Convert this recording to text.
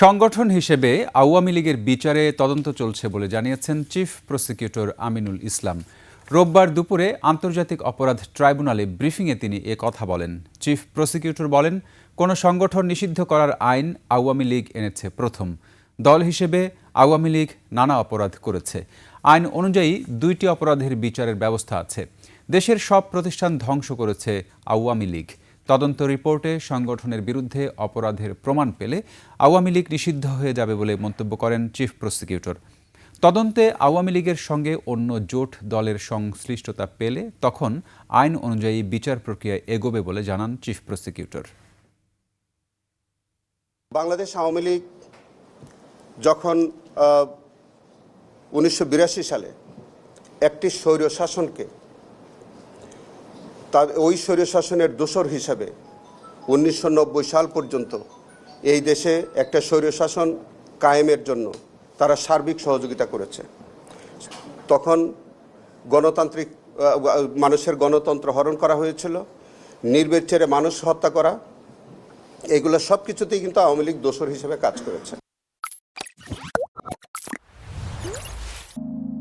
সংগঠন হিসেবে আওয়ামী লীগের বিচারে তদন্ত চলছে বলে জানিয়েছেন চিফ প্রসিকিউটর আমিনুল ইসলাম। রোববার দুপুরে আন্তর্জাতিক অপরাধ ট্রাইব্যুনালে ব্রিফিংয়ে তিনি এ কথা বলেন। চিফ প্রসিকিউটর বলেন, কোনো সংগঠন নিষিদ্ধ করার আইন আওয়ামী লীগ এনেছে প্রথম। দল হিসেবে আওয়ামী লীগ নানা অপরাধ করেছে। আইন অনুযায়ী 2টি অপরাধের বিচারের ব্যবস্থা আছে। দেশের সব প্রতিষ্ঠান ধ্বংস করেছে আওয়ামী লীগ। তদন্ত রিপোর্টে সংগঠনের বিরুদ্ধে অপরাধের প্রমাণ পেলে আওয়ামী লীগ নিষিদ্ধ হয়ে যাবে বলে মন্তব্য করেন চিফ প্রসিকিউটর। তদন্তে আওয়ামী লীগের সঙ্গে অন্য জোট দলের সংশ্লিষ্টতা পেলে তখন আইন অনুযায়ী বিচার প্রক্রিয়া এগোবে বলে জানান চিফ প্রসিকিউটর। বাংলাদেশ আওয়ামী লীগ যখন 1982 সালে একটি স্বৈরশাসনকে ওই স্বৈরশাসনের দোসর হিসাবে 1990 সাল পর্যন্ত এই দেশে একটা স্বৈরশাসন কায়েমের জন্য তারা সার্বিক সহযোগিতা করেছে। তখন গণতান্ত্রিক মানুষের গণতন্ত্র হরণ করা হয়েছিল, নির্বিচারে মানুষ হত্যা করা, এগুলো সব কিছুতেই কিন্তু আওয়ামী লীগ দোসর হিসেবে কাজ করেছে।